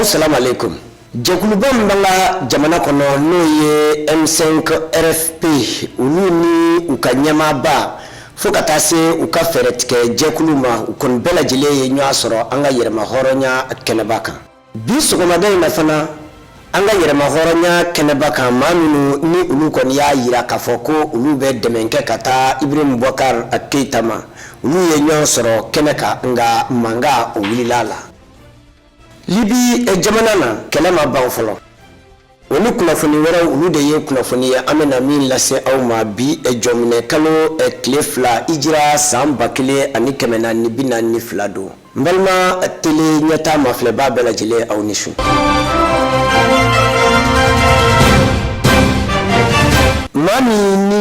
Assalamu alaikum. Jɛkuluba min b'an jamana kɔnɔ n'o ye M5 RFP olu ni u ka ɲɛmaaba fo ka taa se u ka fɛɛrɛ tigɛ jɛkulu ma u kɔni bɛɛ lajɛlen ye ɲɔgɔn sɔrɔ an ka yɛrɛma hɔrɔnya kɛnɛba kan. Bi sɔgɔmada in na fana an ka yɛrɛma hɔrɔnya kɛnɛba kan maa minnu ni olu kɔni y'a yira k'a fɔ ko olu bɛ dɛmɛ kɛ ka taa Ibrahim Boubacar Keita ma olu ye ɲɔgɔn sɔrɔ kɛnɛ kan nka mankan o wulila la. Libi jamana na kɛlɛ ma ban fɔlɔ. Olu kunnafoni wɛrɛ olu de ye kunnafoni ye an bɛna min lase aw ma bi jɔminɛ kalo tile 2 Hijira san 1442 don. N balima tele ɲɛtaa mafilɛbaa bɛɛ lajɛlen aw ni su. Maa min ni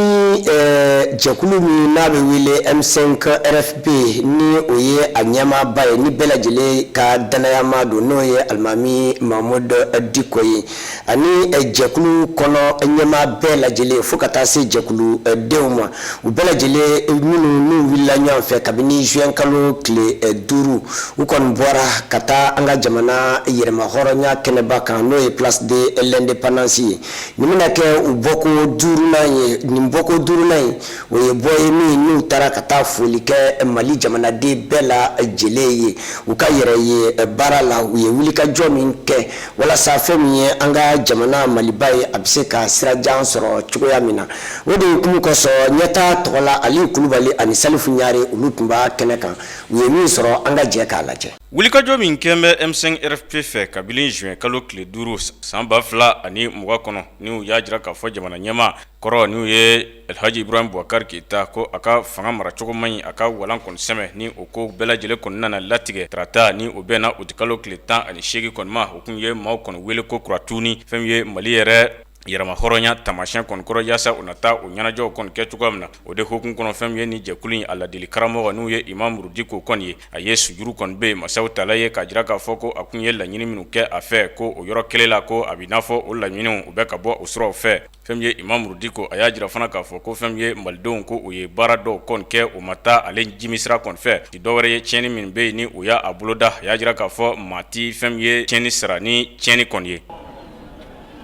jɛkulu min n'a bɛ wele M5 RFP ni o ye a ɲɛmaaba ye ni bɛɛ lajɛlen ka danayama don n'o ye Alimami Mahamud Diko ye ani jɛkulu kɔnɔ ɲɛmaa bɛɛ lajɛlen fo ka taa se jɛkulu denw ma u bɛɛ lajɛlen minnu n'u wulila ɲɔgɔn fɛ kabini juin kalo tile 5 u kɔni bɔra ka taa an ka jamana yɛrɛma hɔrɔnya kɛnɛba kan n'o ye Place de l'Indépendance ye nin bɛna kɛ u bɔko 5nan ye nin bɔko 5nan ye o ye bɔ ye min n'u taara ka taa foli kɛ Mali jamanaden bɛɛ la jɛlen ye u ka yɛrɛ ye baara la u ye wulikajɔ min kɛ walasa fɛn min ye an ka jamana Maliba ye a bɛ se ka sirajan sɔrɔ cogoya min na o de hukumu kɔsɔn ɲɛtaa tɔgɔ la Ali Kulubali ani Salifu Ɲare olu tun b'a kɛnɛ kan u ye min sɔrɔ an ka jɛ k'a lajɛ. Wulikajɔ min kɛn bɛ M5 RFP fɛ kabini juin kalo tile 5 san 2020 kɔnɔ ni u y'a jira k'a fɔ jamana ɲɛmaa kɔrɔ ni u ye Alhaji Ibrahim Boubacar Keita ko a ka fanga maracogo man ɲi a ka walan kɔni sɛmɛ ni o ko bɛɛ lajɛlen kɔni nana latigɛ tarata ni o bɛnna o ti kalo tile 18 kɔni ma o kun ye maaw kɔni wele ko kuratuni fɛn ye Mali yɛrɛ yɛrɛma hɔrɔnya tamasiyɛn kɔni kɔrɔ yaasa u na taa o ɲɛnajɛw kɔni kɛ cogoya min na o de hukumu kɔnɔ fɛn ye ni jɛkulu in a ladili karamɔgɔ n'u ye Imam Diko kɔni ye a ye sujuru kɔni bɛ masaw tala ye k'a jira k'a fɔ ko a kun ye laɲini minnu kɛ a fɛ ko o yɔrɔ kelen la ko a bɛ n'a fɔ o laɲiniw u bɛ ka bɔ o siraw fɛ fɛn ye Imam Diko a y'a jira fana k'a fɔ ko fɛn ye malidenw ko o ye baara dɔw kɔni kɛ o ma taa ale jimisira kɔni fɛ ti dɔwɛrɛ ye tiɲɛni min bɛ yen ni o y'a boloda a y'a jira k'a fɔ maa ti fɛn ye tiɲɛni sara ni tiɲɛni kɔni ye.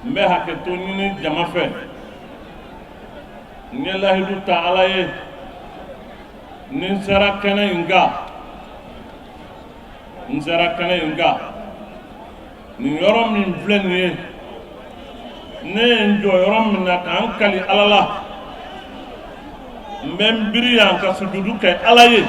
N bɛ hakɛto ɲini jama fɛ n ye lahidu ta Ala ye ni n sera kɛnɛ in kan nin yɔrɔ min filɛ nin ye ne ye n jɔ yɔrɔ min na k'an kali Ala la n bɛ n biri yan ka sujudu kɛ Ala ye.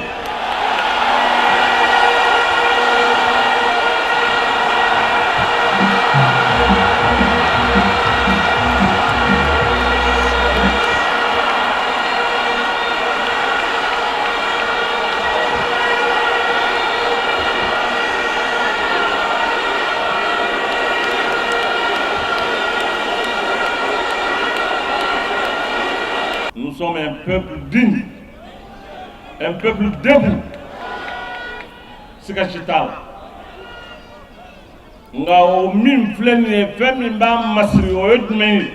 Nous sommes un peuple digne, un peuple debout. Sikashital. Nga o min filɛ nin ye fɛn min b'a masiri o ye jumɛn ye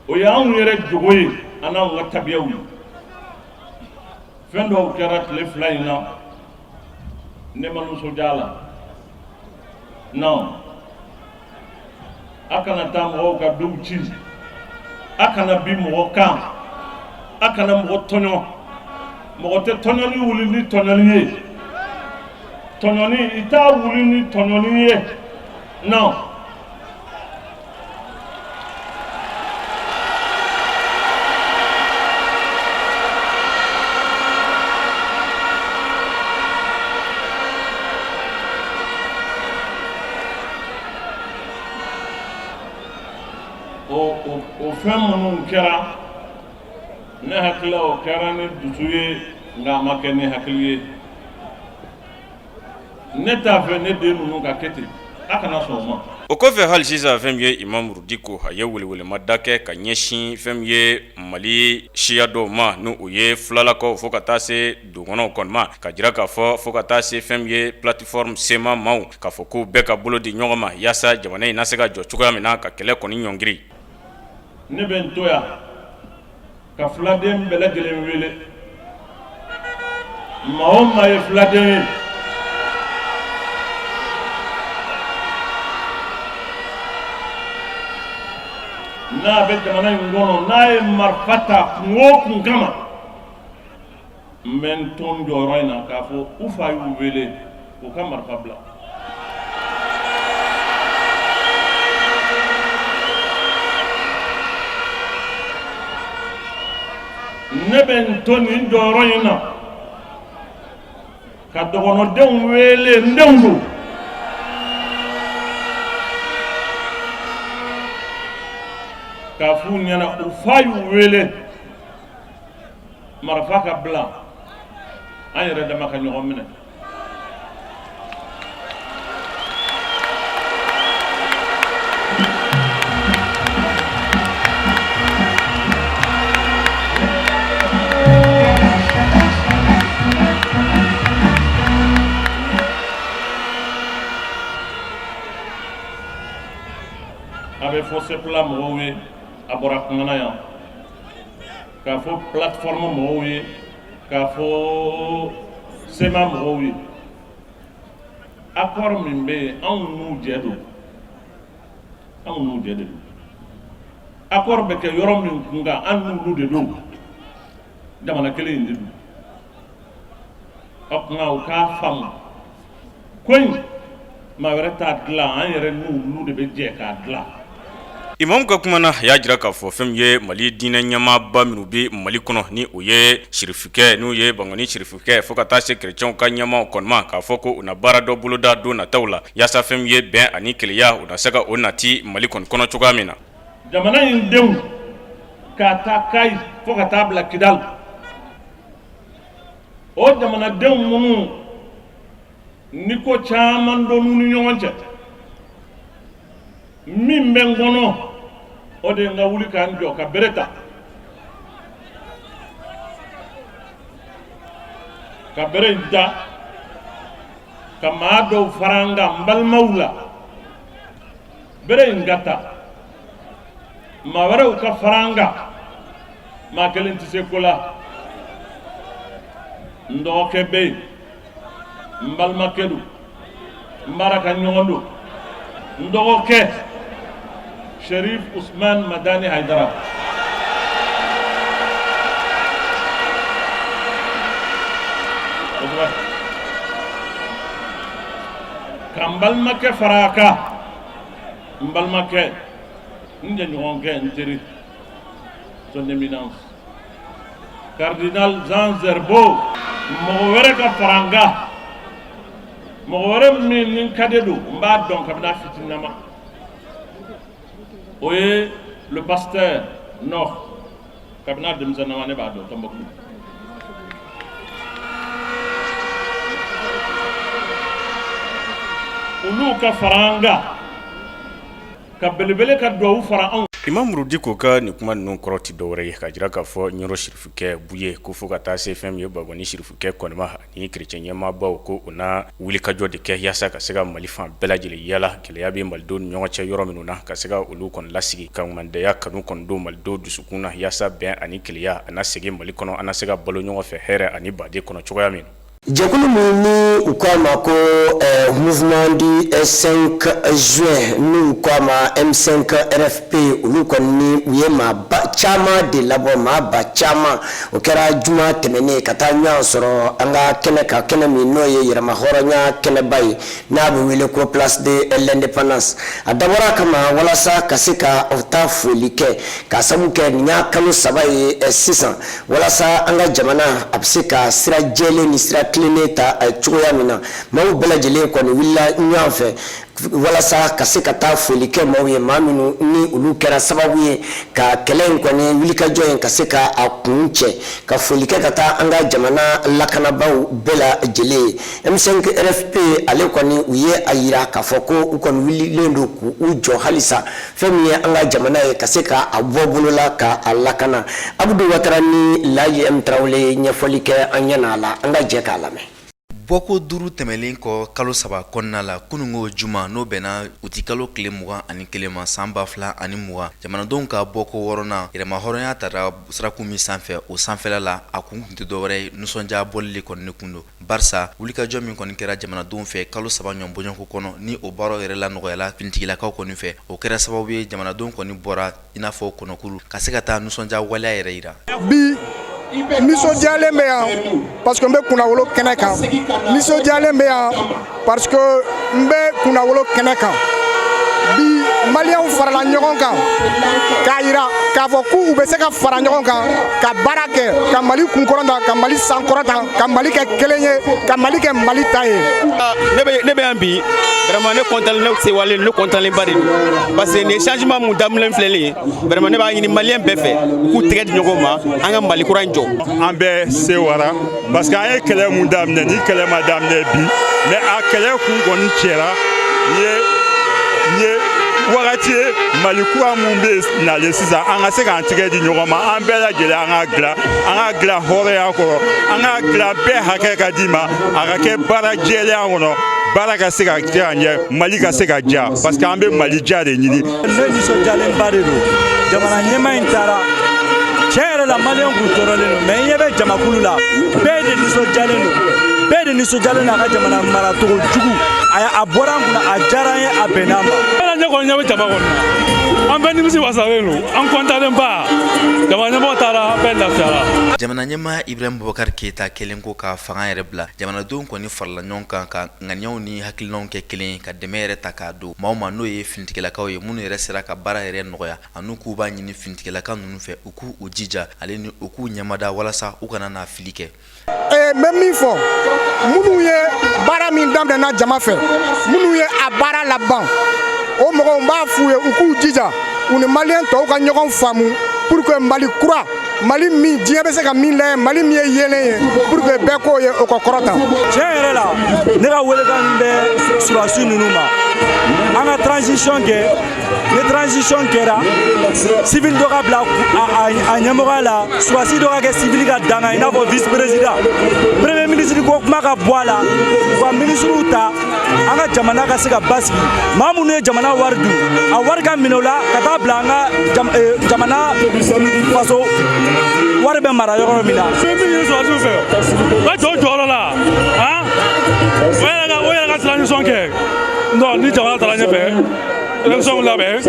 o ye anw yɛrɛ jogo ye an n'anw ka tabiyaw ye fɛn dɔw kɛra tile 2 in na ne ma nisɔndiya a la non a kana taa mɔgɔw ka dow ci a kana bi mɔgɔ kan a kana mɔgɔ tɔɲɔ mɔgɔ tɛ tɔɲɔli wuli ni tɔɲɔli ye tɔɲɔli i t'a wuli ni tɔɲɔli ye non o fɛn minnu kɛra ne hakili o kɛra ni dusu ye nka a ma kɛ ne hakili ye ne t'a fɛ ne den ninnu ka kɛ ten a kana sɔn o ma. O kɔfɛ hali sisan fɛn ye Imam Diko a ye welewelema kɛ ka ɲɛsin fɛn ye Mali siya dɔw ma n'o o ye filalakaw fo ka taa se dogɔnɔw kɔni ma ka jira k'a fɔ fo ka taa se fɛn ye plateforme sema maaw k'a fɔ ko bɛɛ ka bolo di ɲɔgɔn ma yaasa jamana in na se ka jɔ cogoya min na ka kɛlɛ kɔni ɲɔngiri. Ne bɛ n to yan ka filaden bɛɛ lajɛlen wele maa o maa ye filaden ye n'a bɛ jamana in kɔnɔ n'a ye marifa ta kun o kun kama n bɛ n to n jɔyɔrɔ in na k'a fɔ u fa y'u wele k'u ka marifa bila. ne bɛ n to nin jɔyɔrɔ in na ka dɔgɔnɔdenw wele n denw don. k'a f'u ɲɛna u fa y'u wele marifa ka bila an yɛrɛ dama ka ɲɔgɔn minɛ. a bɛ fɔ sepla mɔgɔw ye a bɔra kumana yan k'a fɔ plateforme mɔgɔw ye k'a fɔ sema mɔgɔw ye accord min bɛ yen anw n'u jɛ don anw n'u jɛ de don accord bɛ kɛ yɔrɔ min kun kan an n'olu de don jamana kelen in de don o kuma u k'a faamu ko in maa wɛrɛ t'a dilan an yɛrɛ n'olu de bɛ jɛ k'a dilan. Imam ka kuma na y'a jira k'a fɔ fɛn ye Mali diinɛ ɲɛmaaba minnu bɛ Mali kɔnɔ ni o ye sirifikɛ n'u ye Bangoni sirifikɛ fo ka taa se chrétiens ka ɲɛmaaw kɔni ma k'a fɔ ko u na baara dɔ boloda don nataw la yaasa fɛn ye bɛn ani kelenya u na se ka o nati Mali kɔni kɔnɔ cogoya min na. Jamana in denw k'a taa Kayi fo ka taa bila Kidali o jamanadenw minnu ni ko caman dɔn n'u ni ɲɔgɔn cɛ min bɛ n kɔnɔ o de n ka wuli k'an jɔ ka bere ta ka bere in da ka maa dɔw fara n kan n balimaw la bere in ka ta maa wɛrɛw ka fara n kan maa kelen tɛ se ko la n dɔgɔkɛ bɛ yen n balimakɛ don n baara ka ɲɔgɔn don n dɔgɔkɛ Sherif Usman Madani Haidara ka n balimakɛ fara a kan n balimakɛ n jɛɲɔgɔnkɛ n teri son éminence cardinal Jean Zerbo mɔgɔ wɛrɛ ka fara n kan mɔgɔ wɛrɛ min ni n ka di don n b'a dɔn kabini a fitininama o ye le pasteur Nord kabini a denmisɛnnama ne b'a dɔn Tɔnbɔkutu olu ka fara an kan ka belebele ka duwawu fara anw. Imam Rudiko ka ni kuma ninnu kɔrɔ ti dɔwɛrɛ ye ka jira k'a fɔ ɲɔrɔ sirifukɛ buye ko fo ka taa se fɛn min ye Bangoni sirifukɛ kɔnima ni chrétien ɲɛmaabaw ko u na wulikajɔ de kɛ yaasa ka se ka Mali fan bɛɛ lajɛlen yala gɛlɛya bɛ malidenw ni ɲɔgɔn cɛ yɔrɔ minnu na ka se ka olu kɔni lasigi ka ŋumandɛya kanu kɔni don malidenw dusukun na yaasa bɛn ani kelenya a na segin Mali kɔnɔ an na se ka balo ɲɔgɔn fɛ hɛrɛ ani baden kɔnɔ cogoya min na. Jɛkulu min ni u k'a ma ko mouvement du 5 juin n'u k'a ma M5 RFP olu kɔni ni u ye maaba caman de labɔ maaba caman o kɛra juma tɛmɛnen ka taa ɲɔgɔn sɔrɔ an ka kɛnɛ ka kɛnɛ min n'o ye yɛrɛma hɔrɔnya kɛnɛba ye n'a bɛ wele ko place de l'indépendance a dabɔra kama walasa ka se ka o ta foli kɛ ka sabu kɛ nin y'a kalo 3 ye sisan walasa an ka jamana a bɛ se ka sira jɛlen ni sira tilennen ta cogoya min na maaw bɛɛ lajɛlen kɔni wulila ɲɔgɔn fɛ walasa ka se ka taa foli kɛ maaw ye maa minnu ni olu kɛra sababu ye ka kɛlɛ in kɔni wulikajɔ in ka se ka a kun cɛ ka foli kɛ ka taa an ka jamana lakanabaw bɛɛ lajɛlen ye M5 RFP ale kɔni u ye a yira k'a fɔ ko u kɔni wulilen don k'u jɔ halisa fɛn min ye an ka jamana ye ka se ka a bɔ bolola ka a lakana Abudu Watara ni Laji M Tarawele ɲɛfɔli kɛ an ɲɛna a la an ka jɛ k'a lamɛn. boko duru tɛmɛlen kɔ kalo saba kɔnɔna la kunungo juma n'o bɛnna uti kalo tile 21 ma san 2020 jamanadenw ka bɔko wɔɔrɔnan yɛrɛma hɔrɔnya tara siraku min sanfɛ o sanfɛla la a kun tɛ dɔwɛrɛ nusɔndiya bɔli kɔni ne kun don barisa wulikajɔ min kɔni kɛra jamanadenw fɛ kalo saba ɲɔgɔn bɔɲɔgɔnko kɔnɔ ni o baaraw yɛrɛ la nɔgɔyala finitigilakaw kɔni fɛ o kɛra sababu ye jamanadenw kɔni bɔra i n'a fɔ kɔnɔkuru ka se ka taa nusɔndiya waleya yɛrɛ yira bi nisɔndiyalen bɛ yan parce que n bɛ kunnawolo kɛnɛ kan nisɔndiyalen bɛ yan parce que n bɛ kunnawolo kɛnɛ kan bi maliyɛnw farala ɲɔgɔn kan k'a yira k'a fɔ k'u bɛ se ka fara ɲɔgɔn kan ka baara kɛ ka Mali kunkɔrɔta ka Mali sankɔrɔta ka Mali kɛ kelen ye ka Mali kɛ Mali ta ye. ne bɛ yan bi vraiment ne content ne sewale ne content ba de parce que ni changement mun daminɛ filɛlen vraiment ne b'a ɲini maliyɛn bɛɛ fɛ k'u tɛgɛ di ɲɔgɔn ma an ka Mali kura in jɔ. An bɛ sewara parce que an ye kɛlɛ mun daminɛ ni kɛlɛ ma daminɛ bi mais a kɛlɛ kun kɔni cɛra ye wagati ye Mali kura mun bɛ nalen sisan an ka se k'an tɛgɛ di ɲɔgɔn ma an bɛɛ lajɛlen an ka dilan hɔrɔnya kɔrɔ an ka dilan bɛɛ hakɛ ka di ma a ka kɛ baara jɛlenya kɔnɔ baara ka se ka kɛ ka ɲɛ Mali ka se ka diya parce que an bɛ Mali diya de ɲini. Ne nisɔndiyalenba de don jamana ɲɛmaa in taara tiɲɛ yɛrɛ la maliyɛnw kun tɔɔrɔlen don mais i ɲɛ bɛ jamakulu la bɛɛ de nisɔndiyalen don bɛɛ de nisɔndiyalen don a ka jamana maracogo jugu a bɔra an kunna a diyara an ye a bɛnna an ma. ne kɔni ɲɛ bɛ jama kɔni na an bɛɛ nimisi wasalen don an kɔntannen ba jamana ɲɛmɔgɔ taara an bɛɛ lafiyara. jamana ɲɛmaa Ibrahim Boubacar Keita kelen ko ka fanga yɛrɛ bila jamanadenw kɔni farala ɲɔgɔn kan ka ŋaniyaw ni hakilinaw kɛ kelen ka dɛmɛ yɛrɛ ta k'a don maa n'o ye finitigilakaw ye minnu yɛrɛ sera ka baara yɛrɛ nɔgɔya ani k'u b'a ɲini finitigilaka ninnu fɛ u k'u jija ale ni u k'u ɲɛmada walasa u kana na fili kɛ. n bɛ min fɔ minnu ye baara min daminɛna jama fɛ minnu ye a baara laban o mɔgɔw n b'a f'u ye u k'u jija u ni maliyɛn tɔw ka ɲɔgɔn faamu pour que Mali kura Mali min diɲɛ bɛ se ka min layɛ Mali min ye yelen ye pour que bɛɛ k'o ye o ka kɔrɔta. tiɲɛ yɛrɛ la ne ka welekan min bɛ surasi ninnu ma an ka transition kɛ ni transition kɛra civil dɔ ka bila a ɲɛmɔgɔya la surasi dɔ ka kɛ civil ka danga i n'a fɔ vice président premier ministre ko kuma ka bɔ a la u ka ministres ta an ka jamana ka se ka basigi maa minnu ye jamana wari dun a wari ka minɛ o la ka taa bila an ka jamana faso wari bɛ mara yɔrɔ min na. fɛn min ye surasiw fɛ u ka jɔ jɔyɔrɔ la o yɛrɛ ka transition kɛ non ni jamana taara ɲɛfɛ élection labɛn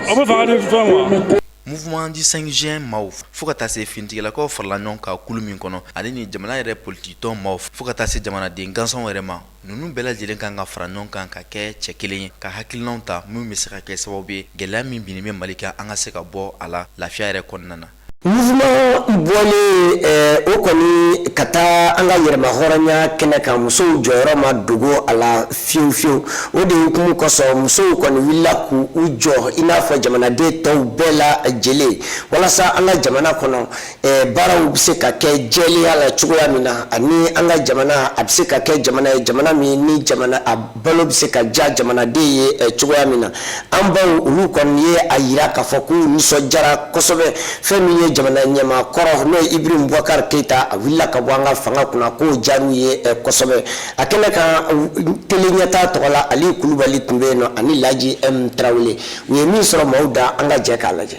o bɛ fanga di fɛn ma. Mouvement du 5 juin maaw fo ka taa se finitigilakaw farala ɲɔgɔn kan kulu min kɔnɔ ale ni jamana yɛrɛ politikitɔn maaw fo ka taa se jamanaden gansanw yɛrɛ ma ninnu bɛɛ lajɛlen kan ka fara ɲɔgɔn kan ka kɛ cɛ kelen ye ka hakilinaw ta min bɛ se ka kɛ sababu ye gɛlɛya min binnen bɛ Mali kan an ka se ka bɔ a la lafiya yɛrɛ kɔnɔna na. mouvement bɔlen o kɔni ka taa an ka yɛrɛma hɔrɔnya kɛnɛ kan musow jɔyɔrɔ ma dogo a la fiyewu fiyewu o de hukumu kɔsɔn musow kɔni wulila k'u jɔ i n'a fɔ jamanaden tɔw bɛɛ lajɛlen walasa an ka jamana kɔnɔ baaraw bɛ se ka kɛ jɛlenya la cogoya min na ani an ka jamana a bɛ se ka kɛ jamana ye jamana min ni jamana a balo bɛ se ka diya jamanaden ye cogoya min na an baw olu kɔni ye a yira k'a fɔ k'u nisɔndiyara kosɛbɛ fɛn min ye jamana ɲɛmaa kɔrɔ n'o ye Ibrahim Boubacar Keita a wulila ka bɔ an ka fanga kunna k'o diyar'u ye kosɛbɛ a kɛnɛ kan tele ɲɛtaa tɔgɔ la Ali Kulubali tun bɛ yen nɔ ani Laji M Tarawele u ye min sɔrɔ maaw da an ka jɛ k'a lajɛ.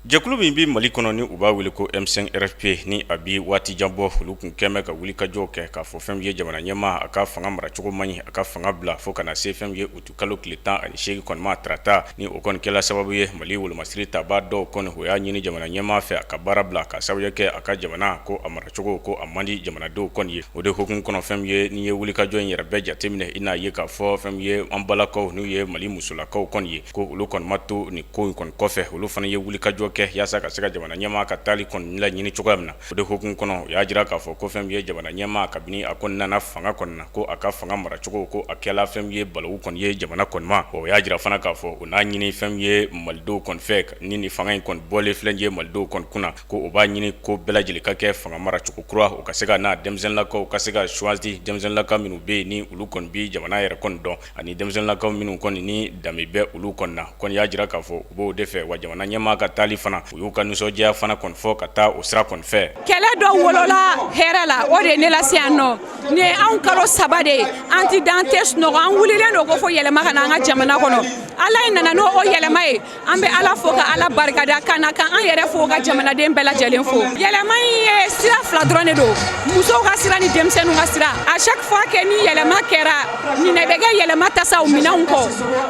jɛkulu min bi Mali kɔnɔ ni u b'a wele ko M5 RFP ni a bi waati jan bɔ olu kun kɛmɛ ka wuli kajɔ kɛ k'a fɔ fɛn ye jamana ɲɛmaa a ka fanga maracogo man ɲi a ka fanga bila fo kana se fɛn ye utu kalo tile 18 kɔni ma tarata ni o kɔni kɛla sababu ye Mali wolomasiri taba dɔw kɔni o y'a ɲini jamana ɲɛmaa fɛ a ka baara bila ka sababu kɛ a ka jamana ko a maracogo ko a mandi jamanadenw kɔni ye o de hukumu kɔnɔ fɛn ye ni ye wuli kajɔ in yɛrɛ bɛɛ jateminɛ i n'a ye k'a fɔ fɛn ye an balakaw n'u ye Mali musolakaw kɔni ye ko olu kɔni ma to ni ko in kɔni kɔfɛ olu fana ye wuli kajɔ kɛ yaasa ka se ka jamana ɲɛmaa ka taali kɔni la ɲini cogoya min na o de hukumu kɔnɔ o y'a jira k'a fɔ ko fɛn ye jamana ɲɛmaa kabini a kɔni nana fanga kɔni na ko a ka fanga maracogo ko a kɛla fɛn ye balawu kɔni ye jamana kɔni ma o y'a jira fana k'a fɔ o n'a ɲini fɛn ye malidenw kɔni fɛ ni fanga in kɔni bɔlen filɛ ye malidenw kɔni kunna ko o b'a ɲini ko bɛɛ lajɛlen ka kɛ fanga maracogo kura o ka se ka na denmisɛnninlakaw ka se ka choisir denmisɛnninlaka minnu bɛ yen ni olu kɔni bi jamana yɛrɛ kɔni dɔn ani denmisɛnninlakaw minnu kɔni ni danbe bɛ olu kɔni na kɔni y'a jira k'a fɔ u b'o de fɛ wa jamana ɲɛmaa ka taali fana fana u y'u ka nisɔndiya fana kɔni fɔ ka taa o sira kɔni fɛ. Kɛlɛ dɔ wolola hɛrɛ la o de ne lase yan nɔ ni anw kalo 3 de an ti dan tɛ sunɔgɔ an wulilen don ko fɔ yɛlɛma ka na an ka jamana kɔnɔ ala in nana n'o yɛlɛma ye an bɛ ala fo ka ala barikada kan an yɛrɛ fo ka jamanaden bɛɛ lajɛlen fo yɛlɛma in ye sira 2 dɔrɔn de don musow ka sira ni denmisɛnninw ka sira à chaque fois que ni yɛlɛma kɛra nin bɛ kɛ yɛlɛma tasaw minɛnw kɔ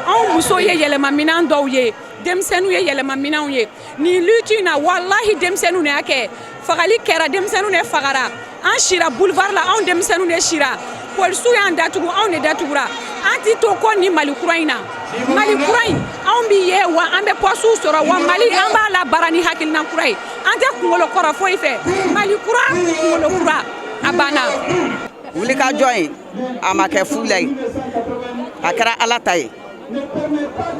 anw musow ye yɛlɛma minɛn dɔw ye denmisɛnninw ye yɛlɛma minɛnw ye ni lutte in na wallahi denmisɛnninw de y'a kɛ fagali kɛra denmisɛnninw de fagara an sira boulevard la anw denmisɛnninw de sira polisiw y'an datugu anw de datugura an ti to ko ni Mali kura in na Mali kura in anw bi ye wa an bɛ postuw sɔrɔ wa Mali an b'a la baara ni hakilina kura ye an tɛ kunkolo kɔrɔ foyi fɛ Mali kura kunkolo kura a banna wulikajɔ in a ma kɛ fu la ye a kɛra ala ta ye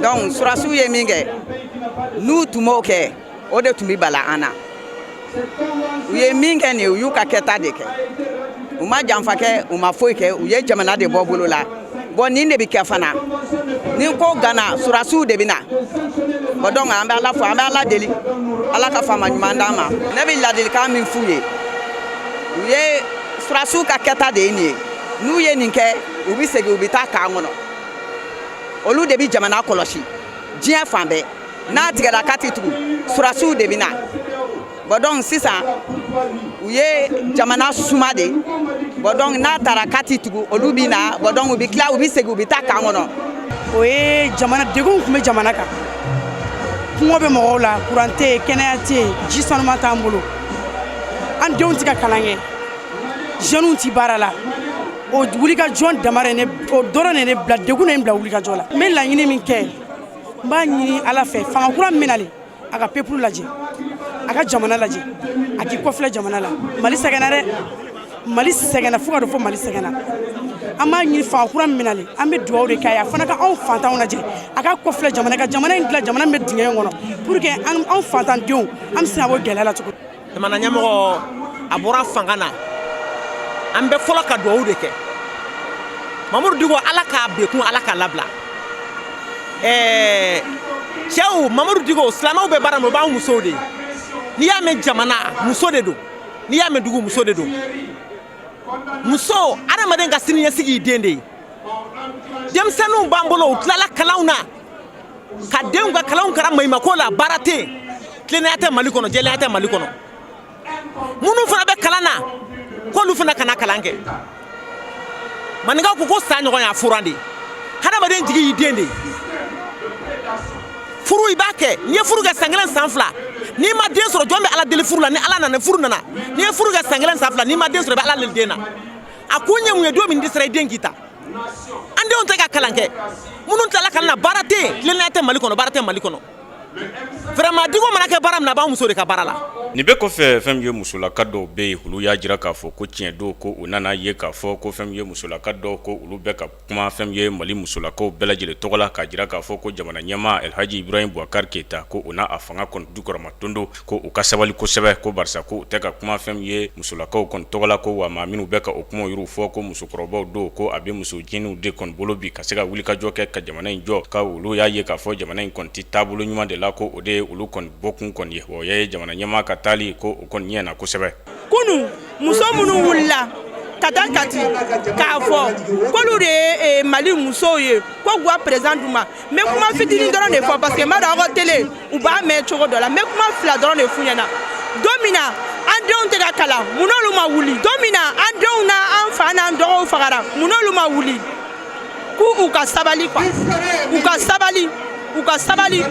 donc surasiw ye min kɛ n'u tun b'o kɛ o de tun bi bala an na u ye min kɛ nin u y'u ka kɛta de kɛ u ma janfa kɛ u ma foyi kɛ u ye jamana de bɔ bolo la bon nin de bi kɛ fana ni ko gana surasiw de bina bon donc an bɛ ala fo an bɛ ala deli ala ka fama ɲuman d'an ma ne bi ladilikan min f'u ye u ye surasiw ka kɛta de ye nin ye n'u ye nin kɛ u bi segin u bi taa kan kɔnɔ olu de bi jamana kɔlɔsi diɲɛ fan bɛɛ n'a tigɛra kati tugu surasiw de bina bon donc sisan u ye jamana suma de bon donc n'a taara kati tugu olu bi na bon donc u bi tila u bi segin u bi taa kan kɔnɔ o ye jamana degun tun bɛ jamana kan kungo bɛ mɔgɔw la courant tɛ yen kɛnɛya tɛ yen ji sanuman t'an bolo an denw tɛ ka kalan kɛ jeunes ti baara la o wulikajɔ damare ne o dɔrɔn de ne bila degun ne bila wulikajɔ la n bɛ laɲini min kɛ n b'a ɲini ala fɛ fanga kura min nalen a ka peuple lajɛ a ka jamana lajɛ a k'i kɔfilɛ jamana la Mali sɛgɛnna dɛ Mali sɛgɛnna fo ka don fo Mali sɛgɛnna an b'a ɲini fanga kura min nalen an bɛ dugawu de k'a ye a fana ka anw fantanw lajɛ a ka kɔfilɛ jamana ka jamana in dilan jamana min bɛ dingɛ in kɔnɔ pour que anw fantandenw an bɛ se ka bɔ gɛlɛya la cogo jamana ɲɛmɔgɔ a bɔra fanga na an bɛ fɔlɔ ka dugawu de kɛ Mamadu Diko ala k'a bekun ala k'a labila cɛw Mamadu Diko silamɛw bɛ baara min o b'an musow de ye n'i y'a mɛn jamana muso de don n'i y'a mɛn dugu muso de don muso adamaden ka siniɲɛsigi y'i den de ye denmisɛnninw b'an bolo u tilala kalanw na ka denw ka kalanw kɛra maɲumako la baara tɛ yen tilennenya tɛ Mali kɔnɔ jɛlenya tɛ Mali kɔnɔ minnu fana bɛ kalan na k'olu fana kana kalan kɛ maninkaw ko sa ɲɔgɔn y'a furan de hadamaden jigi y'i den de furu i b'a kɛ n'i ye furu kɛ san 1 san 2 n'i ma den sɔrɔ jɔn bɛ ala deli furu la ni ala nana furu nana n'i ye furu kɛ san 1 san 2 n'i ma den sɔrɔ i bɛ ala deli den na a kun ye mun ye don min dɛsɛra i den k'i ta an denw tɛ ka kalan kɛ minnu tilala kalan na baara tɛ yen tilennenya tɛ Mali kɔnɔ baara tɛ Mali kɔnɔ vraiment Diko mana kɛ baara min na a b'an muso de ka baara la nin bɛɛ kɔfɛ fɛn min ye musolaka dɔw bɛ yen olu y'a jira k'a fɔ ko tiɲɛ don ko u nana ye k'a fɔ ko fɛn min ye musolaka dɔw ko olu bɛ ka kuma fɛn min ye Mali musolakaw bɛɛ lajɛlen tɔgɔ la k'a jira k'a fɔ ko jamana ɲɛmaa Elhaji Ibrahim Boubacar Keita ko u n'a a fanga kɔni dukɔrɔma tondo ko u ka sabali kosɛbɛ ko barisa ko u tɛ ka kuma fɛn min ye musolakaw kɔni tɔgɔ la ko wa maa minnu bɛ ka o kumaw yiriw fɔ ko musokɔrɔbaw don ko a bɛ muso jiniw de kɔni bolo bi ka se ka wulikajɔ kɛ ka jamana in jɔ ka olu y'a ye k'a fɔ jamana in kɔni tɛ taabolo ɲuman de la ko o de ye olu kɔni bɔkun kɔni ye o ye jamana ɲɛmaa ka taali ko o kɔni ɲɛna kosɛbɛ kunu muso minnu wulila ka taa Kati k'a fɔ k'olu de ye Mali musow ye ko guwa président d'u ma n bɛ kuma fitinin dɔrɔn de fɔ parce que n b'a dɔn aw ka télé u b'a mɛn cogo dɔ la n bɛ kuma 2 dɔrɔn de f'u ɲɛna don min na an denw tɛ ka kalan mun n'olu ma wuli don min na an denw n'an fa n'an dɔgɔw fagara mun n'olu ma wuli k'u ka sabali quoi u ka sabali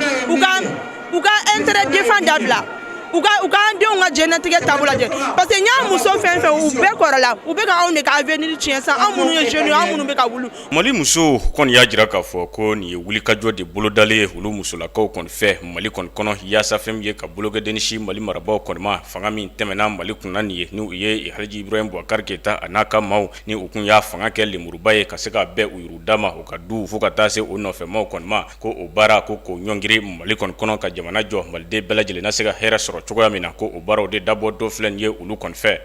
u ka intérêt défend dabila u ka an denw ka jɛnnatigɛ taabolo lajɛ parce que n y'a muso fɛn fɛn u bɛɛ kɔrɔla u bɛ ka anw de ka avenir tiɲɛ san anw minnu ye jeunes ye anw minnu bɛ ka wuli Mali muso kɔni y'a jira k'a fɔ ko nin ye wulikajɔ de bolodalen ye olu musolakaw kɔni fɛ Mali kɔni kɔnɔ yaasa fɛn min ye ka bolokɛden si Mali marabaaw kɔni ma fanga min tɛmɛna Mali kunna nin ye ni u ye Elhaji Ibrahim Boubacar Keita a n'a ka maaw ni u kun y'a fanga kɛ lemuruba ye ka se ka bɛɛ u yiru dama u ka du fo ka taa se o nɔfɛmaw kɔni ma ko o baara ko k'o ɲɔngiri Mali kɔni kɔnɔ ka jamana jɔ Maliden bɛɛ lajɛlen na se ka hɛrɛ sɔrɔ cogoya min na ko o baaraw de dabɔ dɔ filɛ nin ye olu kɔni fɛ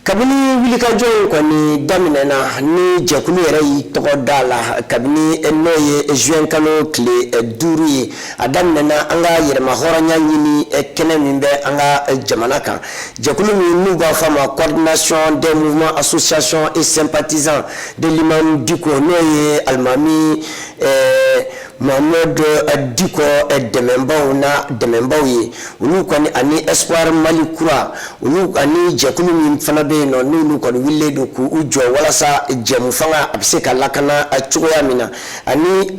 kabini wulikajɔ kɔni daminɛna ni jɛkulu yɛrɛ y'i tɔgɔ da la kabini n'o ye juin kalo tile 5 ye a daminɛna an ka yɛrɛma hɔrɔnya ɲini kɛnɛ min bɛ an ka jamana kan jɛkulu min n'u b'a fɔ a ma coordination des mouvements associations et sympathisants de l'imam Diko n'o ye alimami Mohamed Diko dɛmɛbaw na dɛmɛbaw ye olu kɔni ani espoir Mali kura olu ani jɛkulu min fana bɛ yen nɔ n'olu kɔni wililen don k'u jɔ walasa jɛmu fanga a bɛ se ka lakana cogoya min na ani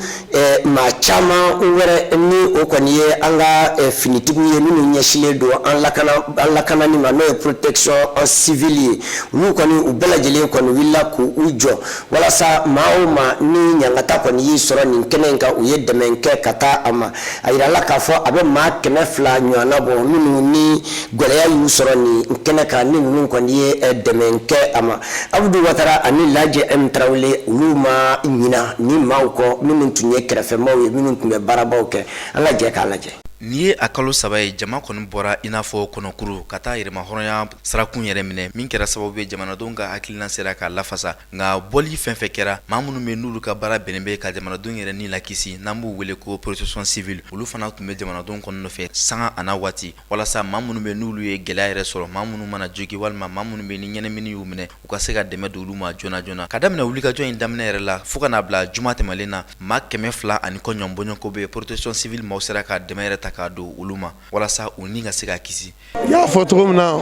maa caman wɛrɛ ni o kɔni ye an ka finitigiw ye minnu ɲɛsilen don an lakanani ma n'o ye protection civile ye olu kɔni u bɛɛ lajɛlen kɔni wulila k'u jɔ walasa maa o maa ni ɲangata kɔni y'i sɔrɔ nin kɛnɛ in kan u ye dɛmɛ kɛ ka taa a ma a yirala k'a fɔ a bɛ maa 200 ɲɔgɔnna bɔ minnu ni gɛlɛya y'u sɔrɔ nin kɛnɛ kan ni ninnu kɔni ye dɛmɛ kɛ a ma Abudu Watara ani Laji M Tarawele olu ma ɲina ni maaw kɔ minnu tun ye kɛrɛfɛmaaw ye minnu tun bɛ baarabaw kɛ an ka jɛ k'a lajɛ. Ni ye a kalo 3 ye jama kɔni bɔra i n'a fɔ kɔnɔkuru ka taa yɛrɛma hɔrɔnya sarakun yɛrɛ minɛ min kɛra sababu ye jamanadenw ka hakilina sera ka lafasa nka bɔli fɛn fɛn kɛra maa minnu bɛ n'olu ka baara bɛnnen bɛ ka jamanadenw yɛrɛ ni lakisi n'an b'u wele ko protection civile olu fana tun bɛ jamanadenw kɔnɔ nɔfɛ sanga ana waati walasa maa minnu bɛ n'olu ye gɛlɛya yɛrɛ sɔrɔ maa minnu mana jogi walima maa minnu bɛ ni ɲɛnɛmini y'u minɛ u ka se ka dɛmɛ don olu ma joona joona ka daminɛ wulikajɔ in daminɛ yɛrɛ la fo ka n'a bila juma tɛmɛlen na maa 200 ani kɔɲɔn bɔɲɔnko bɛ protection civile maaw sera ka dɛmɛ yɛrɛ ta k'a don olu ma walasa u ni ka se ka kisi. Y'a fɔ cogo min na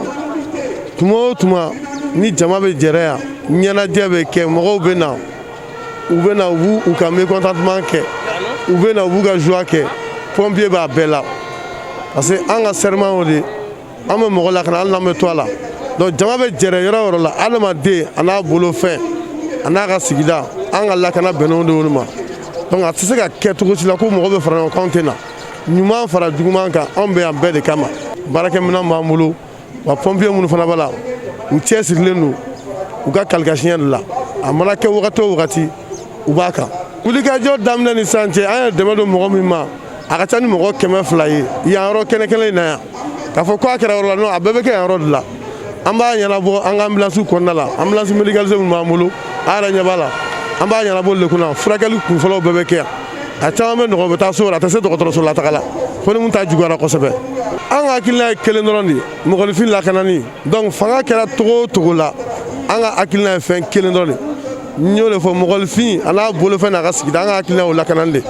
tuma o tuma ni jama bɛ jɛrɛ yan ɲɛnajɛ bɛ kɛ mɔgɔw bɛ na u b'u ka mécontentement kɛ u bɛ na u b'u ka joie kɛ pompier b'a bɛɛ la parce que an ka serment o de an bɛ mɔgɔ lakana hali n'an bɛ to a la donc jama bɛ jɛrɛ yɔrɔ o yɔrɔ la adamaden a n'a bolofɛn a n'a ka sigida an ka lakana bɛnnenw de olu ma donc a tɛ se ka kɛ cogo si la ko mɔgɔ bɛ fara ɲɔgɔn kan anw tɛ na ɲuman fara juguman kan anw bɛ yan bɛɛ de kama baarakɛminɛn b'an bolo wa pompier minnu fana b'a la u cɛsirilen don u ka qualification de la a mana kɛ wagati o wagati u b'a kan wulikajɔ daminɛ ni sisan cɛ an ye dɛmɛ don mɔgɔ min ma a ka ca ni mɔgɔ 200 ye yan yɔrɔ kɛnɛ in na yan k'a fɔ ko a kɛra yɔrɔ la non a bɛɛ bɛ kɛ yan yɔrɔ de la an b'a ɲɛnabɔ an ka ambulance kɔnɔna la ambulance médicalisée minnu b'an bolo a yɛrɛ ɲɛ b'a la an b'a ɲɛnabɔ le kunna furakɛli kunfɔlɔw bɛɛ bɛ kɛ yan a caman bɛ nɔgɔ bɛ taa so a tɛ se dɔgɔtɔrɔso la taga la fo ni mun ta juguyara kosɛbɛ an ka hakilina ye kelen dɔrɔn de mɔgɔnifin lakanani donc fanga kɛra togo o togo la an ka hakilina ye fɛn kelen dɔrɔn de n y'o de fɔ mɔgɔnifin a n'a bolofɛn n'a ka sigida an ka hakilina y'o lakanani de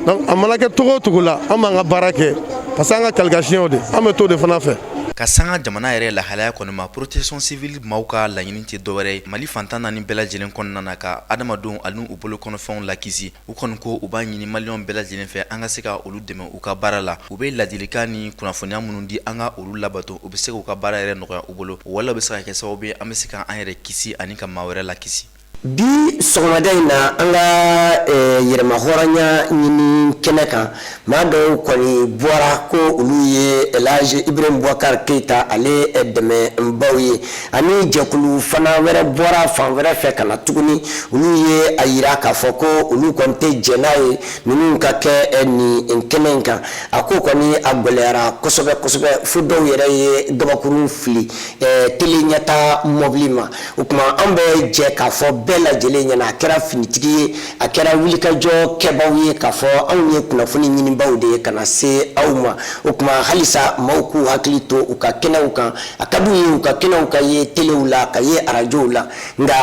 donc a mana kɛ togo o togo la an b'an ka baara kɛ parce que an ka qualification de an bɛ t'o de fana fɛ. Ka sanga jamana yɛrɛ lahalaya kɔni ma protection civile maaw ka laɲini tɛ dɔwɛrɛ ye Mali fantan naani bɛɛ lajɛlen kɔnɔna na ka adamadenw ani u bolo kɔnɔfɛnw lakisi u kɔni ko u b'a ɲini maliyɛnw bɛɛ lajɛlen fɛ an ka se ka olu dɛmɛ u ka baara la u bɛ ladilikan ni kunnafoniya minnu di an ka olu labato u bɛ se k'u ka baara yɛrɛ nɔgɔya u bolo wala u bɛ se ka kɛ sababu ye an bɛ se ka an yɛrɛ kisi ani ka maa wɛrɛ lakisi. Bi sɔgɔmada in na an ka yɛrɛma hɔrɔnya ɲini kɛnɛ kan maa dɔw kɔni bɔra ko olu ye Elhaji Ibrahim Boubacar Keita ale dɛmɛbaw ye ani jɛkulu fana wɛrɛ bɔra fan wɛrɛ fɛ ka na tuguni olu ye a yira k'a fɔ ko olu kɔni tɛ jɛ n'a ye ninnu ka kɛ nin kɛnɛ in kan a ko kɔni a gɛlɛyara kosɛbɛ kosɛbɛ fo dɔw yɛrɛ ye gabakuru fili tele ɲɛta mɔbili ma o tuma an bɛ jɛ k'a fɔ bɛɛ lajɛlen ɲɛna a kɛra finitigi ye a kɛra wulikajɔ kɛbaw ye k'a fɔ anw ye kunnafoni ɲinibaw de ye ka na se aw ma o tuma halisa maaw k'u hakili to u ka kɛnɛw kan a ka d'u ye u ka kɛnɛw ka ye telew la ka ye arajow la nka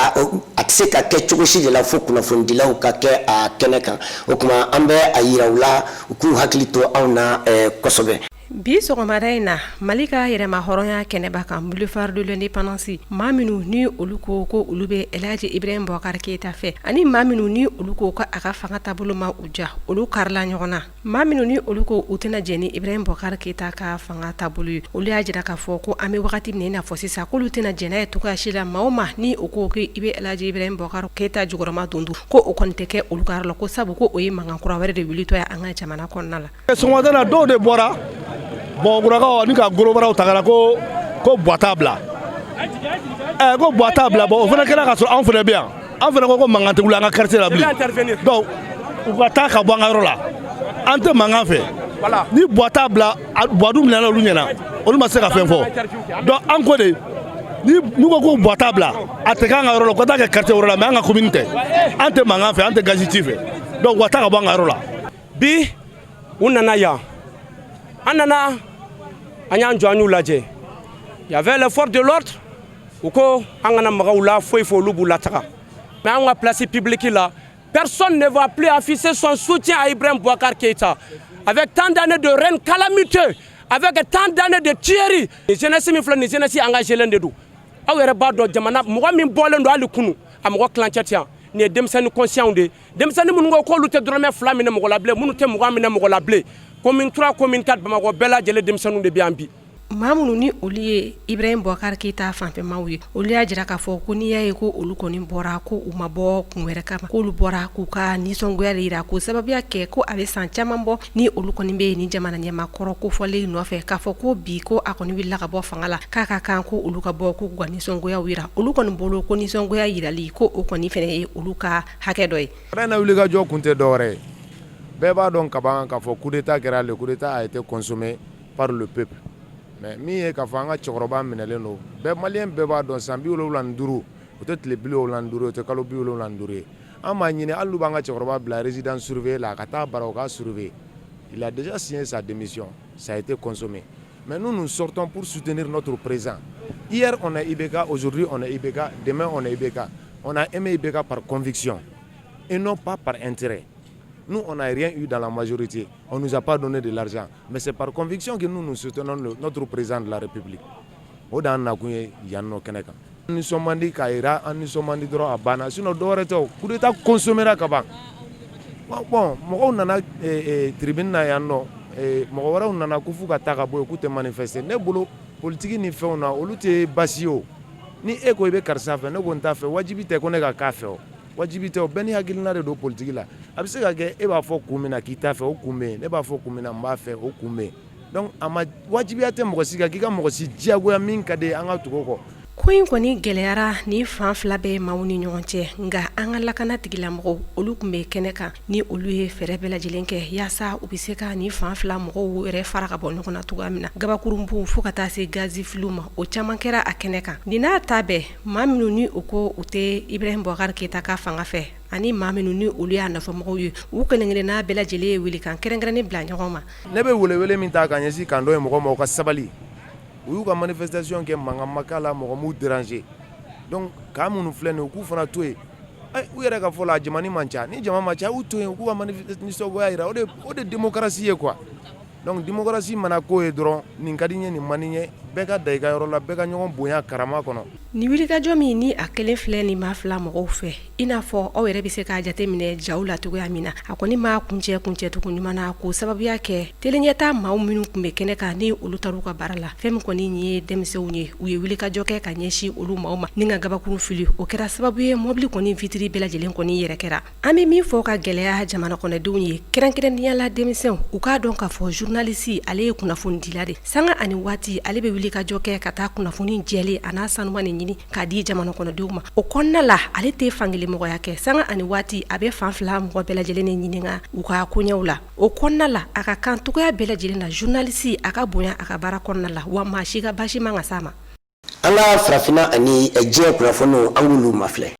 a tɛ se ka kɛ cogo si de la fo kunnafonidilaw ka kɛ a kɛnɛ kan o tuma an bɛ a yira u la u k'u hakili to anw na kosɛbɛ. Bi sɔgɔmada in na Mali ka yɛrɛma hɔrɔnya kɛnɛba kan boulevard de l'indépendance maa minnu ni olu ko ko olu bɛ Elhaji Ibrahim Boubacar Keita fɛ ani maa minnu ni olu ko ka a ka fanga taabolo ma u ja olu karila ɲɔgɔn na maa minnu ni olu ko u tɛna jɛ ni Ibrahim Boubacar Keita ka fanga taabolo ye olu y'a jira k'a fɔ ko an bɛ wagati min na i n'a fɔ sisan k'olu tɛna jɛ n'a ye cogoya si la maa o maa ni o ko i bɛ Elhaji Ibrahim Boubacar Keita jukɔrɔma dondu ko o kɔni tɛ kɛ olu ka yɔrɔ la ko sabu ko o ye mankan kura wɛrɛ de wulitɔ ye an ka jamana kɔnɔna la. Sɔgɔmada la dɔw de bɔra bon gurakaw ni ka gorobaraw tagara ko Boita bila ko Boita bila bon o fana kɛra ka sɔrɔ anw fana bɛ yan an fana ko mankan tɛ wuli an ka quartier la bilen donc u ka taa ka bɔ an ka yɔrɔ la an tɛ mankan fɛ ni Boita bila Boidu minɛna olu ɲɛna olu ma se ka fɛn fɔ donc an ko de n'u ko ko boita bila a tɛ k'an ka yɔrɔ la ko taa kɛ quartier wɛrɛ la mais an ka commune tɛ an tɛ mankan fɛ an tɛ gazeti fɛ donc wa taa ka bɔ an ka yɔrɔ la. bi u nana yan an nana an y'an jɔ an y'u lajɛ y avait les forces de l'ordre u ko an kana maga u la foyi fɔ olu b'u lataga mais an ka place publique la personne ne va plus afficher son soutien à Ibrahim Boubacar Keïta avec tant d'années de règne calamiteux, avec tant d'années de tuerie. Les jeunesse min filɛ ni jeunesse engagélen de don aw yɛrɛ b'a dɔn jamana mɔgɔ min bɔlen don hali kunu a mɔgɔ kilancɛ tɛ yan nin ye denmisɛnnin conscient de denmisɛnnin minnu ko k'olu tɛ dɔrɔmɛ 2 minɛ mɔgɔ la bilen minnu tɛ 20 minɛ mɔgɔ la bilen commune 3 commune 4 Bamakɔ bɛɛ lajɛlen denmisɛnninw de bɛ yan bi. maa minnu ni olu ye Ibrahim Boubacar Keïta fanfɛmaw ye olu y'a jira k'a fɔ ko n'i y'a ye ko olu kɔni bɔra ko u ma bɔ kun wɛrɛ kama k'olu bɔra k'u ka nisɔngoya de yira ko sababuya kɛ ko a bɛ san caman bɔ ni olu kɔni bɛ nin jamana ɲɛmakɔrɔ kofɔlen nɔfɛ k'a fɔ ko bi ko a kɔni wulila ka bɔ fanga la k'a ka kan ko olu ka bɔ k'u ka nisɔngoyaw yira olu kɔni bolo ko nisɔngoya yirali ko o kɔni fɛnɛ ye olu ka hakɛ dɔ ye. na wuli ka jɔ kun tɛ dɔwɛrɛ ye bɛɛ b'a dɔn kaban k'a fɔ coup d'état kɛra le coup d'état a été consommé par le peuple. mais min ye k'a fɔ an ka cɛkɔrɔba minɛlen don bɛɛ maliyɛn bɛɛ b'a dɔn san 75 o tɛ tile 75 o tɛ kalo 75 ye an b'a ɲini hali n'u b'an ka cɛkɔrɔba bila résidence surveillée la ka taa bara o ka surveiller il a déjà signé sa démission ça a été consommé mais nous sortons pour soutenir notre président. Hier on est IBK, aujourd'hui on est IBK, demain on est IBK. On a aimé IBK par conviction et non pas par intérêt. Nous, on n'a rien eu dans la majorité. On ne nous a pas donné de l'argent. Mais c'est par conviction que nous soutenons notre président de la République. Nous sommes dit Kaira, nous sommes dit droit à Bana. Sinon, coup d'état consommera Kaban. Bon, on a tribunal, on a Kufuka Takabo, écoute manifester. Ne boulot politique ni fait, on a oluté Basio. Ni eko ebe karsafe, ne gonta fait, wajibite konega kafe. Wajibite o beni hakilina de do politique la a bɛ se ka kɛ e b'a fɔ kun min na k'i t'a fɛ o kun bɛ yen ne b'a fɔ kun min na n b'a fɛ o kun bɛ yen donc a ma wajibiya tɛ mɔgɔ si kan k'i ka mɔgɔ si diyagoya min ka di an ka tugu kɔ. ko in kɔni gɛlɛyara ni fan fila bɛ maaw ni ɲɔgɔn cɛ nka an ka lakana tigilamɔgɔw olu tun bɛ kɛnɛ kan ni olu ye fɛɛrɛ bɛɛ lajɛlen kɛ yaasa u bɛ se ka ni fan fila mɔgɔw yɛrɛ fara ka bɔ ɲɔgɔn na cogoya min na gabakurunbu fo ka taa se gazi filiw ma o caman kɛra a kɛnɛ kan nin n'a ta bɛɛ maa minnu ni u ko u tɛ Ibrahim Boubacar Keïta ka fanga fɛ ani maa minnu ni olu y'a nɔfɛmɔgɔw ye u kelen-kelenna bɛɛ lajɛlen ye wele kan kɛrɛnkɛrɛnnen bila ɲɔgɔn ma. ne bɛ welewele min ta ka ɲɛsin kan dɔ ye mɔgɔ ma u ka sabali u y'u ka manifestation kɛ mankan ma k'a la mɔgɔ m'u déranger donc k'a minnu filɛ nin ye u k'u fana to yen u yɛrɛ ka fɔ la jamana man ca ni jama man ca u to yen u k'u ka nisɔngoya yira o de démocratie ye quoi donc démocratie mana ko ye dɔrɔn nin ka di n ye nin man di n ye bɛɛ ka da i ka yɔrɔ la bɛɛ ka ɲɔgɔn bonya karama kɔnɔ. ni wulikajɔ min ni a kelen filɛ nin maa fila mɔgɔw fɛ i n'a fɔ aw yɛrɛ bɛ se k'a jateminɛ jaw la cogoya min na a kɔni ma kuncɛ tugun ɲuman na k'o sababuya kɛ teleɲɛta maaw minnu tun bɛ kɛnɛ kan ni olu taru ka baara la fɛn min kɔni ye denmisɛnw ye u ye wulikajɔ kɛ ka ɲɛsin olu maaw ma ni ka gabakurun fili o kɛra sababu ye mɔbili kɔni fitiri bɛɛ lajɛlen kɔni yɛrɛ kɛra an bɛ min fɔ ka gɛlɛya jamana kɔnɔdenw ye kɛrɛnkɛrɛnnenya la denmisɛnw u k'a dɔn k'a fɔ journaliste ale ye kunnafoni dila de sanga ani waati ale bɛ wulikajɔ kɛ ka taa kunnafoni jɛlen a n'a sanuman nin ɲini k'a di jamana kɔnɔdenw ma o kɔnɔna la ale tɛ fankelen mɔgɔya kɛ sanga ani waati a bɛ fan fila mɔgɔ bɛɛ lajɛlen ne ɲininka u ka koɲɛw la o kɔnɔna la a ka kan togoya bɛɛ lajɛlen na journaliste a ka bonya a ka baara kɔnɔna la wa maa si ka basi man ka s'a ma. an ka farafinna ani diɲɛ kunnafoniw an k'olu mafilɛ.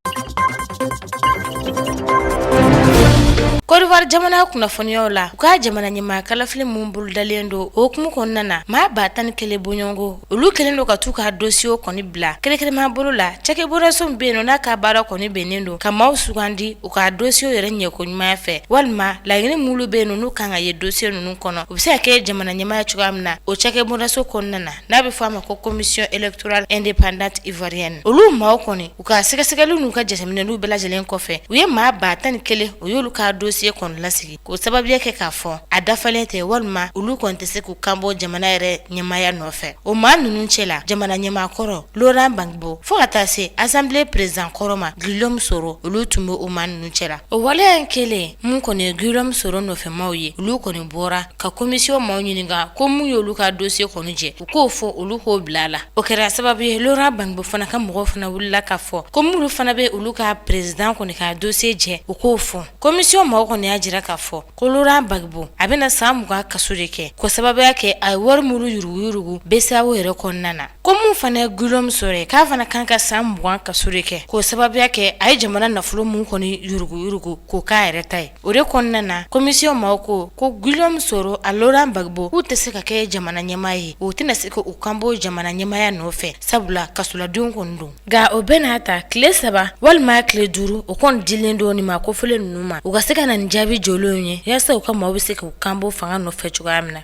Côte d'Ivoire jamana kunnafoniyaw la u ka jamana ɲɛmaa kalafili mun bolodalen do o hukumu kɔnɔna na maa ba 11 bɔɲɔgɔnko olu kelen do ka t'u ka dosiyew kɔni bila kɛrɛkɛrɛma bolo la cakɛbɔraso min bɛ yen nɔ n'a ka baara kɔni bɛnnen do ka maaw sugandi u ka dosiyew yɛrɛ ɲɛkoɲumanya fɛ walima laɲini minnu bɛ yen nɔ n'u kan ka ye dosiye ninnu kɔnɔ u bɛ se ka kɛ jamana ɲɛmaa cogoya min na o cakɛbɔraso kɔnɔna na n'a bɛ fɔ a ma ko commission électorale indépendante ivoirienne olu maaw kɔni u ka sɛgɛsɛgɛliw n'u ka jateminɛliw bɛɛ lajɛlen kɔfɛ u ye maa ba 11 o y'olu ka dosiye kɔni lasigi k'o sababuya kɛ k'a fɔ a dafalen tɛ walima olu kɔni tɛ se k'u kanbɔ jamana yɛrɛ ɲɛmaya nɔfɛ o maa ninnu cɛ la jamana ɲɛmaa kɔrɔ Laurent Gbagbo fo ka taa se assemblée président kɔrɔ ma Guillaume Soro olu tun bɛ o maa ninnu cɛ la o waleya in kelen mun kɔni ye Guillaume Soro nɔfɛmaw ye olu kɔni bɔra ka commission maaw ɲininka ko mun y'olu ka dossier kɔni jɛ u k'o fɔ olu k'o bila a la o kɛra sababu ye Laurent Gbagbo fana ka mɔgɔw fana wulila k'a fɔ ko mun fana bɛ olu ka président kɔni ka dossier jɛ u k'o fɔ commission maaw mɔgɔ kɔni y'a jira k'a fɔ ko Laurent Gbagbo a bɛna san 20 kaso de kɛ ko sababuya kɛ a ye wari muru yuruguyurugu BCEAO yɛrɛ kɔnɔna na ko mun fana ye Guillaume Soro k'a fana kan ka san 20 kaso de kɛ ko sababuya kɛ a ye jamana nafolo mun kɔni yuruguyurugu k'o k'a yɛrɛ ta ye o de kɔnɔna na commission maaw ko Guillaume Soro a Laurent Gbagbo k'u tɛ se ka kɛ jamana ɲɛmaa ye o tɛna se ka u kanbɔ jamana ɲɛmaaya nɔfɛ sabula kasoladenw kɔni don nka o bɛɛ n'a ta tile 3 walima tile 5 o kɔni dilen don nin ma ko fɔlen ninnu ma u ka se ka na nin jaabi jɔlenw ye yaasa u ka maaw bɛ se k'u kanbɔ fanga nɔfɛ cogoya min na.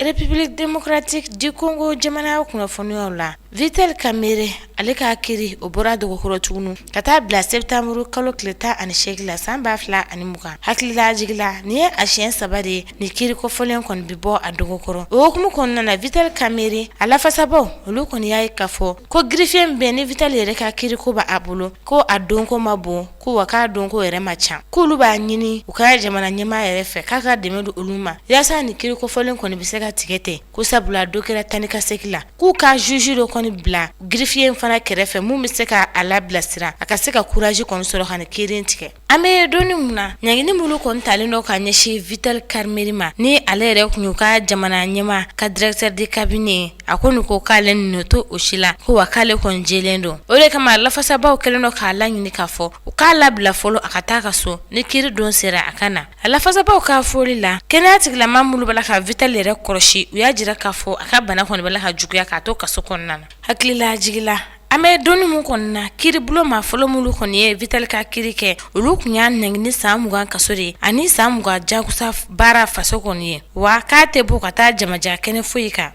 République démocratique du Congo jamana kunnafoniyaw la Vital Kamerhe ale ka kiri o bɔra dɔgɔkɔrɔ tugunu ka taa bila septembre kalo tile 18 la san 2020 hakilila jigila ni ye a siɲɛ 3 de ni kiri kɔfɔlen kɔni bi bɔ a dɔgɔkɔrɔ o hukumu kɔnɔna na Vital Kamerhe a lafasabaw olu kɔni y'a ye k'a fɔ ko greffier min bɛ ni Vital yɛrɛ ka kiri ko b'a bolo ko a donko ma bon ko wa k'a donko yɛrɛ ma ca k'olu b'a ɲini u ka jamana ɲɛmaa yɛrɛ fɛ k'a ka dɛmɛ don olu ma yaasa ni kiri kɔfɔlen kɔni bɛ se ka tigɛ tɛ ko sabula dɔ kɛra tani ka segi la k'u ka juge dɔ kɔni bila greffier in fana kɛrɛfɛ mun bɛ se ka a labilasira a ka se ka courage kɔni sɔrɔ ka ni kiiri tigɛ an bɛ dɔɔni mun na ɲangini mulu kɔni talen dɔ ka ɲɛsin Vital Kamerhe ma ni ale yɛrɛ kun y'u ka jamana ɲɛmaa ka directeur de cabinet a ko ni ko k'ale nɔ to o si la ko wa k'ale kɔni jɛlen don o de kama lafasabaw kɛlen dɔ k'a laɲini k'a fɔ u k'a labila fɔlɔ a ka taa ka so ni kiiri don sera a ka na a lafasabaw ka foli la kɛnɛya tigilama mulu bala ka Vital yɛrɛ kɔrɔsi u y'a jira k'a fɔ a ka bana kɔni bala ka juguya k'a to kaso kɔnɔna na hakilila jigila an bɛ dɔɔni mun kɔni na kiiribulo ma fɔlɔ mulu kɔni ye Vital ka kiiri kɛ olu kun y'a nɛgini san 20 kaso de ani san 20 jagusa baara faso kɔni ye wa k'a tɛ bɔ ka taa jamaja kɛnɛ foyi kan.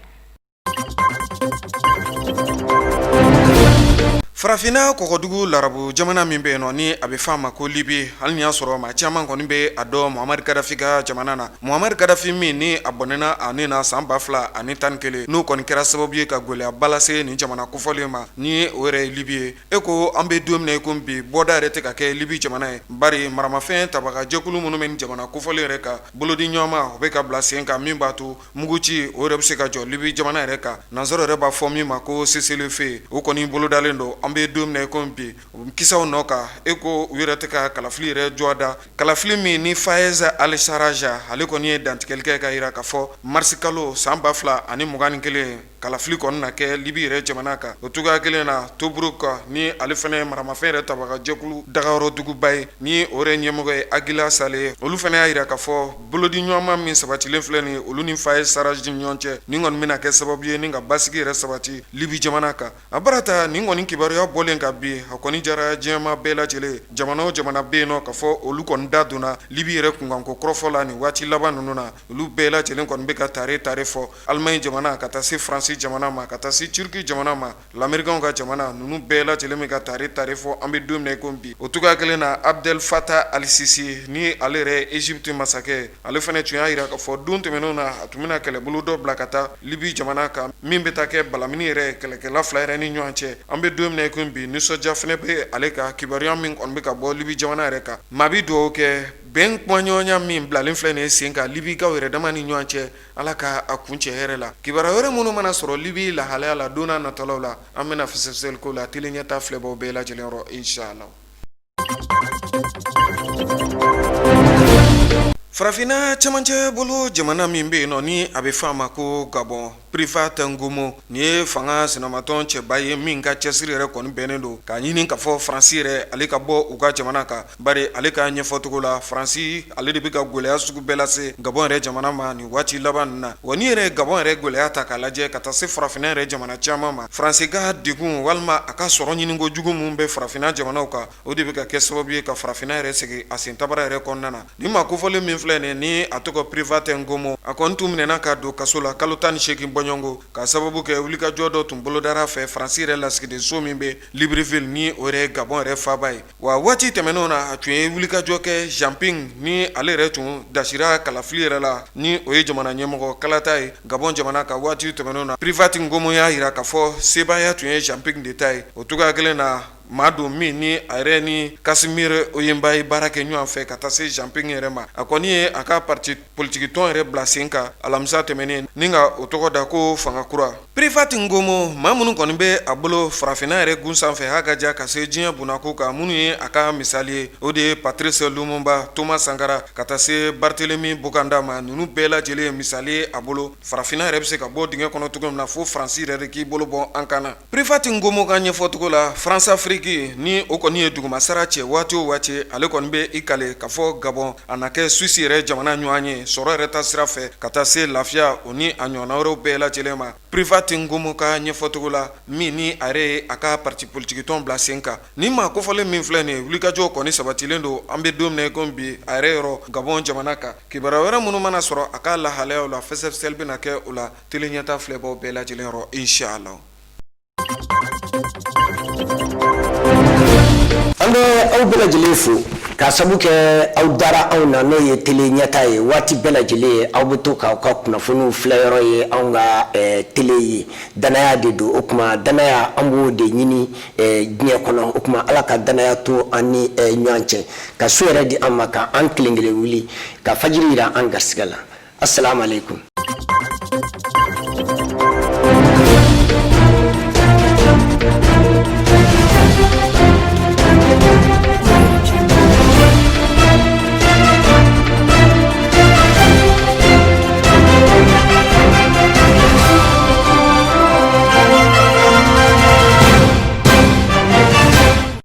Farafina kɔkɔdugu larabu jamana min bɛ yen ni a bɛ f'a ma ko Libi hali ni y'a sɔrɔ maa caman kɔni bɛ a dɔn Muammar Gaddafi ka jamana na Muammar Gaddafi min ni a bɔnɛna a ni na san 2011 n'o kɔni kɛra sababu ye ka gɛlɛya balase ni jamana kofɔlen ma ni o yɛrɛ ye Libi ye e ko an bɛ don min na ko bi bɔda yɛrɛ tɛ ka kɛ Libi jamana ye bari maramafɛn tabaga jɛkulu minnu bɛ ni jamana kofɔlen yɛrɛ kan bolodi ɲɔgɔnma o bɛ ka bila sen kan min b'a to muguci o yɛrɛ bɛ se ka jɔ Libi jamana yɛrɛ kan nanzaraw yɛrɛ b'a fɔ min ma ko cessez-le-feu o kɔni bolodalen don an bɛ don min na ko bi kisaw nɔ kan e ko u yɛrɛ tɛ ka kalafili yɛrɛ jɔda kalafili min ni Fayez al-Sarraj ale kɔni ye dantigɛli kɛ ka yira k'a fɔ mars kalo san 2021 kalafili kɔni na kɛ Libi yɛrɛ jamana kan o cogoya kelen na Tobruk ni ale fana maramafɛn yɛrɛ tabaga jɛkulu dagayɔrɔduguba ye ni o yɛrɛ ɲɛmɔgɔ ye Agila Sale olu fana y'a yira k'a fɔ bolodi ɲɔgɔnma min sabatilen filɛ ni olu ni Fayez Sarraj ni ɲɔgɔn cɛ ni kɔni bɛna kɛ sababu ye ni ka basigi yɛrɛ sabati Libi jamana kan a barata ni kɔni kibaruya bɔlen ka bi a kɔni jara diɲɛma bɛɛ lajɛlen jamana o jamana bɛ yen nɔ k'a fɔ olu kɔni da donna Libi yɛrɛ kunkanko kɔrɔfɔ la ni waati laban ninnu na olu bɛɛ lajɛlen kɔni bɛ ka tare fɔ Allemagne jamana ka taa se France jamana ma ka taa se Turki jamana ma l'Américain ka jamana ninnu bɛɛ lajɛlen bɛ ka tare fɔ an bɛ don min na ko bi o cogoya kelen na Abdel Fattah al-Sisi ni ale yɛrɛ Egypte masakɛ ale fana tun y'a jira k'a fɔ don tɛmɛnenw na a tun bɛna kɛlɛbolo dɔ bila ka taa Libi jamana kan min bɛ taa kɛ balamini yɛrɛ kɛlɛkɛla fila yɛrɛ ni ɲɔgɔn cɛ an bɛ don min na ko bi nisɔndiya fana bɛ ale ka kibaruya min kɔni bɛ ka bɔ Libi jamana yɛrɛ kan maa bɛ dugawu kɛ bɛn kumaɲɔgɔnya min bilalen filɛ nin ye sen kan Libikaw yɛrɛ dama ni ɲɔgɔn cɛ ala ka a kun cɛ hɛrɛ la kibaruya wɛrɛ minnu mana sɔrɔ Libi lahalaya la don n'a nataw la an bɛna fɛsɛfɛsɛli ko la teli ɲɛta filɛbaw bɛɛ lajɛlen yɔrɔ inshallah. Farafina cɛmancɛ bolo jamana min bɛ yen nɔ ni a bɛ f'a ma ko Gabon Privat Ngomo ni ye fanga sinamatɔn cɛba ye min ka cɛsiri yɛrɛ kɔni bɛnnen don k'a ɲini k'a fɔ Faransi yɛrɛ ale ka bɔ u ka jamana kan bari ale ka ɲɛfɔcogo la Faransi ale de bɛ ka gɛlɛya sugu bɛɛ lase Gabon yɛrɛ jamana ma nin waati laban ninnu na wa ni yɛrɛ Gabon yɛrɛ gɛlɛya ta k'a lajɛ ka taa se Farafina yɛrɛ jamana caman ma Faransi ka degun walima a ka sɔrɔ ɲiniko jugu mun bɛ Farafina jamanaw kan o de bɛ ka kɛ sababu ye ka Farafina yɛrɛ segin a sen tabara yɛrɛ kɔnɔna na ni ma kofɔlen min filɛ nin ni a tɔgɔ Privat Ngomo a kɔni tun minɛna ka don kaso la kalo 18 bɔɲɔngo ka sababu kɛ wulikajɔ dɔ tun bolodara fɛ Faransi yɛrɛ lasigiden so min bɛ Libreville ni o yɛrɛ Gabon yɛrɛ faaba ye wa waati tɛmɛnenw na a tun ye wulikajɔ kɛ Jean-Ping ni ale yɛrɛ tun dasira kalafili yɛrɛ la ni o ye jamana ɲɛmɔgɔ kalata ye Gabon jamana ka waati tɛmɛnenw na Privat Ngomo y'a jira k'a fɔ sebaaya tun ye Jean-Ping de ta ye o cogoya kelen na maa don min ni a yɛrɛ ni Kasimir Oyemba ye baara kɛ ɲɔgɔn fɛ ka taa se Jean-Ping yɛrɛ ma. A kɔni ye a ka parti politique tɔn yɛrɛ bila sen kan alamisa tɛmɛnen ni ka o tɔgɔ da ko fanga kura. Prifati Ngomo maa minnu kɔni bɛ a bolo farafinna yɛrɛ gun sanfɛ h'a ka ja ka se diɲɛ bunako kan minnu ye a ka misali ye o de ye Patrice Lumumba, Thomas Sankara ka taa se Barthélemy Bokanda ma. Ninnu bɛɛ lajɛlen ye misali ye a bolo farafinna yɛrɛ bɛ se ka bɔ dingɛ kɔnɔ cogo min na fo Faransi yɛrɛ de k'i bolo bɔ an kana. Prifati Ngomo ka ɲɛfɔcogo la France Afrique ni o kɔni ye dugumasara cɛ waati o waati ale kɔni bɛ i kale ka fɔ Gabon a na kɛ Suisse yɛrɛ jamana ɲɔgɔn ye sɔrɔ yɛrɛ ta sira fɛ ka taa se lafiya o ni a ɲɔgɔnna wɛrɛw bɛɛ lajɛlen ma. Prifati Ngomo ka ɲɛfɔcogo la min ni a yɛrɛ ye a ka parti politique tɔn bila sen kan ni maa kofɔlen min filɛ nin ye wulikajɔ kɔni sabatilen don an bɛ don min na komi bi a yɛrɛ yɔrɔ Gabon jamana kan kibaruya wɛrɛ minnu mana sɔrɔ a ka lahalayaw la fɛsɛfɛsɛli bɛna kɛ o la tele ɲɛta filɛbaw bɛɛ lajɛlen yɔrɔ inshallah. An bɛ aw bɛɛ lajɛlen fo ka sabu kɛ aw dara anw na n'o ye tele ɲɛta ye waati bɛɛ lajɛlen aw bɛ to k'aw ka kunnafoniw filɛ yɔrɔ ye anw ka tele ye danaya de don o kuma danaya an b'o de ɲini diɲɛ kɔnɔ o kuma ala ka danaya to an ni ɲɔgɔn cɛ ka so yɛrɛ di an ma ka an kelen kelen wuli ka fajiri yira an garisigɛ la assalamu alaikum.